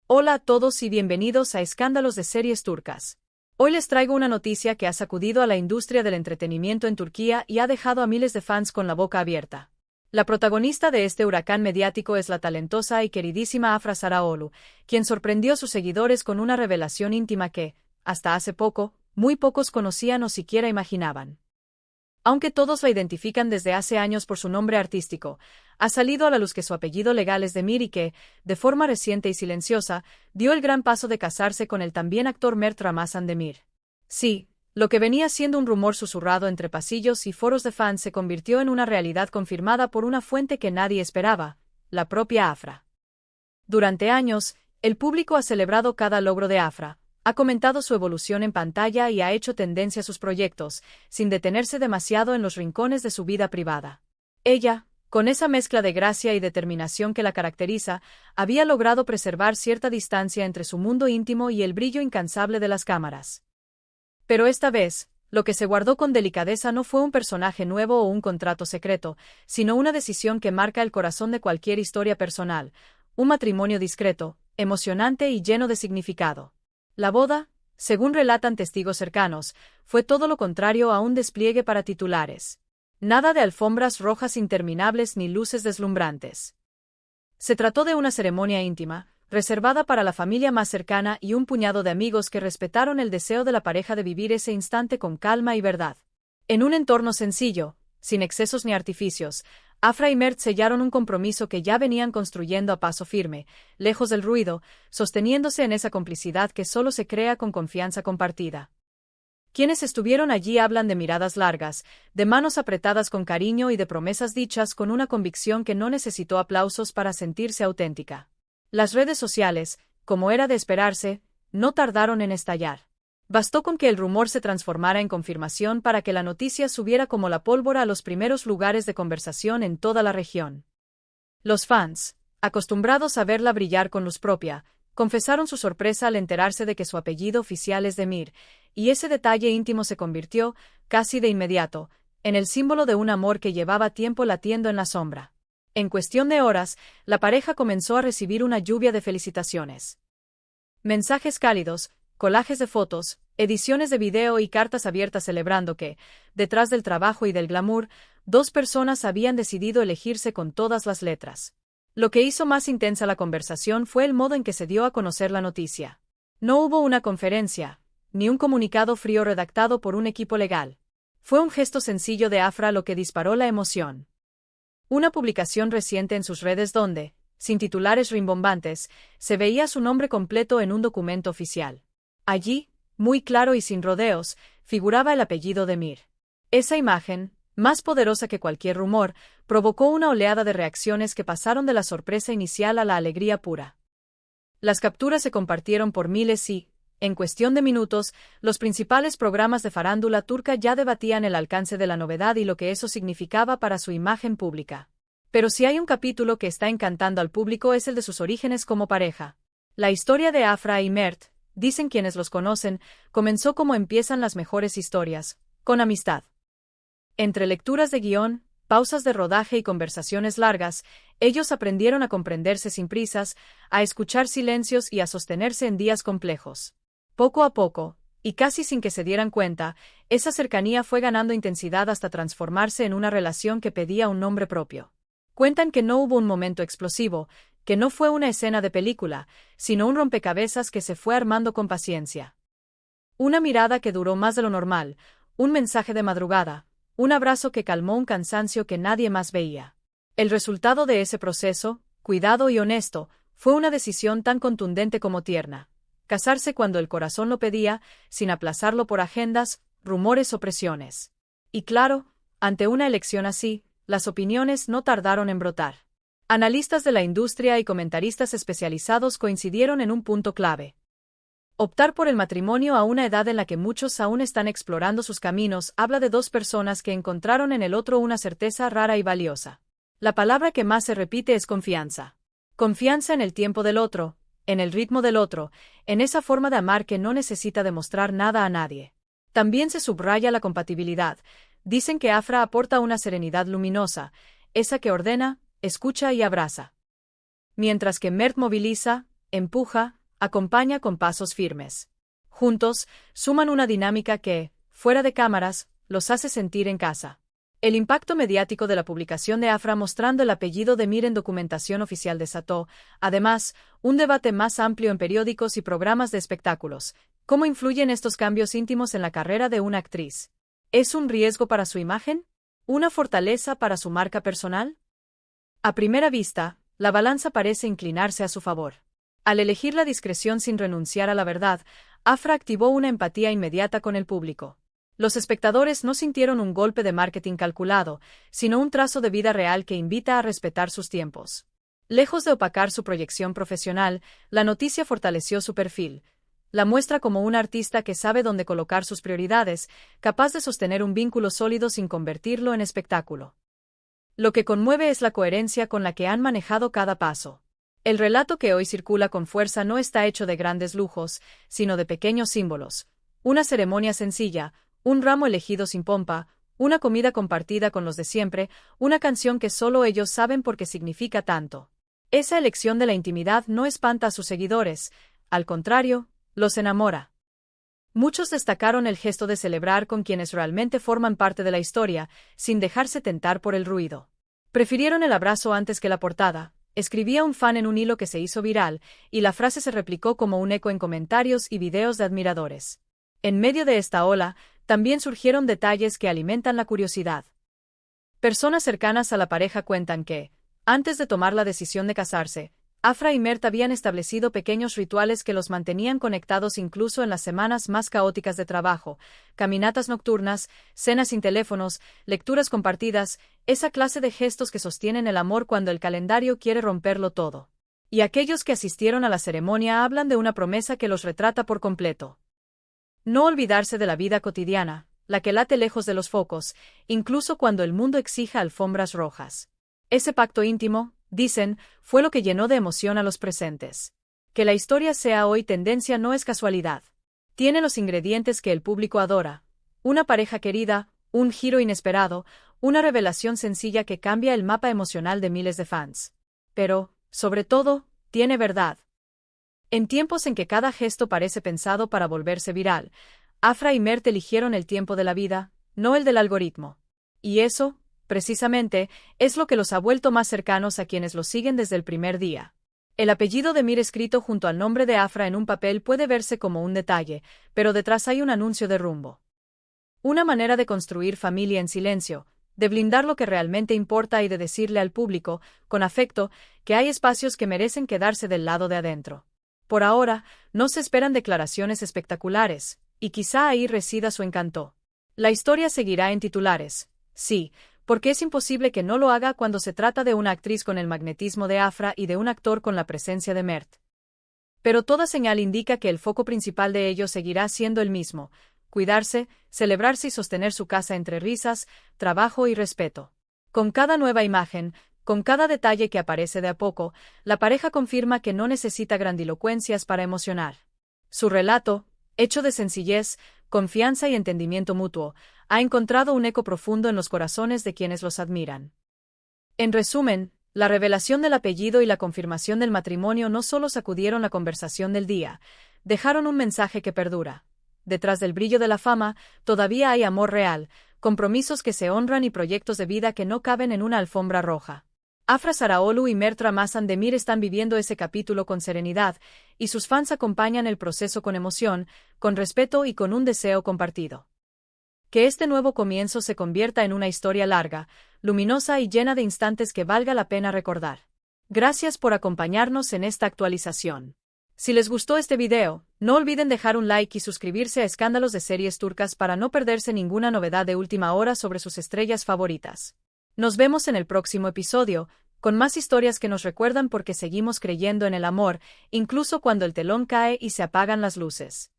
Hola a todos y bienvenidos a Escándalos de Series Turcas. Hoy les traigo una noticia que ha sacudido a la industria del entretenimiento en Turquía y ha dejado a miles de fans con la boca abierta. La protagonista de este huracán mediático es la talentosa y queridísima Afra Sarıoğlu, quien sorprendió a sus seguidores con una revelación íntima que, hasta hace poco, muy pocos conocían o siquiera imaginaban. Aunque todos la identifican desde hace años por su nombre artístico, ha salido a la luz que su apellido legal es Demir y que, de forma reciente y silenciosa, dio el gran paso de casarse con el también actor Mert Ramazan Demir. Sí, lo que venía siendo un rumor susurrado entre pasillos y foros de fans se convirtió en una realidad confirmada por una fuente que nadie esperaba, la propia Afra. Durante años, el público ha celebrado cada logro de Afra, ha comentado su evolución en pantalla y ha hecho tendencia a sus proyectos, sin detenerse demasiado en los rincones de su vida privada. Ella, con esa mezcla de gracia y determinación que la caracteriza, había logrado preservar cierta distancia entre su mundo íntimo y el brillo incansable de las cámaras. Pero esta vez, lo que se guardó con delicadeza no fue un personaje nuevo o un contrato secreto, sino una decisión que marca el corazón de cualquier historia personal, un matrimonio discreto, emocionante y lleno de significado. La boda, según relatan testigos cercanos, fue todo lo contrario a un despliegue para titulares. Nada de alfombras rojas interminables ni luces deslumbrantes. Se trató de una ceremonia íntima, reservada para la familia más cercana y un puñado de amigos que respetaron el deseo de la pareja de vivir ese instante con calma y verdad. En un entorno sencillo, sin excesos ni artificios, Afra y Mert sellaron un compromiso que ya venían construyendo a paso firme, lejos del ruido, sosteniéndose en esa complicidad que solo se crea con confianza compartida. Quienes estuvieron allí hablan de miradas largas, de manos apretadas con cariño y de promesas dichas con una convicción que no necesitó aplausos para sentirse auténtica. Las redes sociales, como era de esperarse, no tardaron en estallar. Bastó con que el rumor se transformara en confirmación para que la noticia subiera como la pólvora a los primeros lugares de conversación en toda la región. Los fans, acostumbrados a verla brillar con luz propia, confesaron su sorpresa al enterarse de que su apellido oficial es Demir, y ese detalle íntimo se convirtió, casi de inmediato, en el símbolo de un amor que llevaba tiempo latiendo en la sombra. En cuestión de horas, la pareja comenzó a recibir una lluvia de felicitaciones. Mensajes cálidos, collages de fotos, ediciones de video y cartas abiertas celebrando que, detrás del trabajo y del glamour, dos personas habían decidido elegirse con todas las letras. Lo que hizo más intensa la conversación fue el modo en que se dio a conocer la noticia. No hubo una conferencia, ni un comunicado frío redactado por un equipo legal. Fue un gesto sencillo de Afra lo que disparó la emoción. Una publicación reciente en sus redes donde, sin titulares rimbombantes, se veía su nombre completo en un documento oficial. Allí, muy claro y sin rodeos, figuraba el apellido Demir. Esa imagen, más poderosa que cualquier rumor, provocó una oleada de reacciones que pasaron de la sorpresa inicial a la alegría pura. Las capturas se compartieron por miles y, en cuestión de minutos, los principales programas de farándula turca ya debatían el alcance de la novedad y lo que eso significaba para su imagen pública. Pero si hay un capítulo que está encantando al público es el de sus orígenes como pareja. La historia de Afra y Mert, dicen quienes los conocen, comenzó como empiezan las mejores historias, con amistad. Entre lecturas de guión, pausas de rodaje y conversaciones largas, ellos aprendieron a comprenderse sin prisas, a escuchar silencios y a sostenerse en días complejos. Poco a poco, y casi sin que se dieran cuenta, esa cercanía fue ganando intensidad hasta transformarse en una relación que pedía un nombre propio. Cuentan que no hubo un momento explosivo, que no fue una escena de película, sino un rompecabezas que se fue armando con paciencia. Una mirada que duró más de lo normal, un mensaje de madrugada, un abrazo que calmó un cansancio que nadie más veía. El resultado de ese proceso, cuidado y honesto, fue una decisión tan contundente como tierna. Casarse cuando el corazón lo pedía, sin aplazarlo por agendas, rumores o presiones. Y claro, ante una elección así, las opiniones no tardaron en brotar. Analistas de la industria y comentaristas especializados coincidieron en un punto clave. Optar por el matrimonio a una edad en la que muchos aún están explorando sus caminos habla de dos personas que encontraron en el otro una certeza rara y valiosa. La palabra que más se repite es confianza. Confianza en el tiempo del otro, en el ritmo del otro, en esa forma de amar que no necesita demostrar nada a nadie. También se subraya la compatibilidad. Dicen que Afra aporta una serenidad luminosa, esa que ordena, escucha y abraza. Mientras que Mert moviliza, empuja, acompaña con pasos firmes. Juntos, suman una dinámica que, fuera de cámaras, los hace sentir en casa. El impacto mediático de la publicación de Afra mostrando el apellido de Mir en documentación oficial desató, además, un debate más amplio en periódicos y programas de espectáculos. ¿Cómo influyen estos cambios íntimos en la carrera de una actriz? ¿Es un riesgo para su imagen? ¿Una fortaleza para su marca personal? A primera vista, la balanza parece inclinarse a su favor. Al elegir la discreción sin renunciar a la verdad, Afra activó una empatía inmediata con el público. Los espectadores no sintieron un golpe de marketing calculado, sino un trazo de vida real que invita a respetar sus tiempos. Lejos de opacar su proyección profesional, la noticia fortaleció su perfil. La muestra como una artista que sabe dónde colocar sus prioridades, capaz de sostener un vínculo sólido sin convertirlo en espectáculo. Lo que conmueve es la coherencia con la que han manejado cada paso. El relato que hoy circula con fuerza no está hecho de grandes lujos, sino de pequeños símbolos. Una ceremonia sencilla, un ramo elegido sin pompa, una comida compartida con los de siempre, una canción que solo ellos saben porque significa tanto. Esa elección de la intimidad no espanta a sus seguidores, al contrario, los enamora. Muchos destacaron el gesto de celebrar con quienes realmente forman parte de la historia, sin dejarse tentar por el ruido. Prefirieron el abrazo antes que la portada, escribía un fan en un hilo que se hizo viral, y la frase se replicó como un eco en comentarios y videos de admiradores. En medio de esta ola, también surgieron detalles que alimentan la curiosidad. Personas cercanas a la pareja cuentan que, antes de tomar la decisión de casarse, Afra y Mert habían establecido pequeños rituales que los mantenían conectados incluso en las semanas más caóticas de trabajo, caminatas nocturnas, cenas sin teléfonos, lecturas compartidas, esa clase de gestos que sostienen el amor cuando el calendario quiere romperlo todo. Y aquellos que asistieron a la ceremonia hablan de una promesa que los retrata por completo. No olvidarse de la vida cotidiana, la que late lejos de los focos, incluso cuando el mundo exija alfombras rojas. Ese pacto íntimo, dicen, fue lo que llenó de emoción a los presentes. Que la historia sea hoy tendencia no es casualidad. Tiene los ingredientes que el público adora. Una pareja querida, un giro inesperado, una revelación sencilla que cambia el mapa emocional de miles de fans. Pero, sobre todo, tiene verdad. En tiempos en que cada gesto parece pensado para volverse viral, Afra y Mert eligieron el tiempo de la vida, no el del algoritmo. Y eso, precisamente, es lo que los ha vuelto más cercanos a quienes los siguen desde el primer día. El apellido de Mir escrito junto al nombre de Afra en un papel puede verse como un detalle, pero detrás hay un anuncio de rumbo. Una manera de construir familia en silencio, de blindar lo que realmente importa y de decirle al público, con afecto, que hay espacios que merecen quedarse del lado de adentro. Por ahora, no se esperan declaraciones espectaculares, y quizá ahí resida su encanto. La historia seguirá en titulares, sí, porque es imposible que no lo haga cuando se trata de una actriz con el magnetismo de Afra y de un actor con la presencia de Mert. Pero toda señal indica que el foco principal de ellos seguirá siendo el mismo: cuidarse, celebrarse y sostener su casa entre risas, trabajo y respeto. Con cada nueva imagen, con cada detalle que aparece de a poco, la pareja confirma que no necesita grandilocuencias para emocionar. Su relato, hecho de sencillez, confianza y entendimiento mutuo, ha encontrado un eco profundo en los corazones de quienes los admiran. En resumen, la revelación del apellido y la confirmación del matrimonio no solo sacudieron la conversación del día, dejaron un mensaje que perdura. Detrás del brillo de la fama, todavía hay amor real, compromisos que se honran y proyectos de vida que no caben en una alfombra roja. Afra Sarahoglu y Mert Ramazan Demir están viviendo ese capítulo con serenidad, y sus fans acompañan el proceso con emoción, con respeto y con un deseo compartido. Que este nuevo comienzo se convierta en una historia larga, luminosa y llena de instantes que valga la pena recordar. Gracias por acompañarnos en esta actualización. Si les gustó este video, no olviden dejar un like y suscribirse a Escándalos de Series Turcas para no perderse ninguna novedad de última hora sobre sus estrellas favoritas. Nos vemos en el próximo episodio, con más historias que nos recuerdan por qué seguimos creyendo en el amor, incluso cuando el telón cae y se apagan las luces.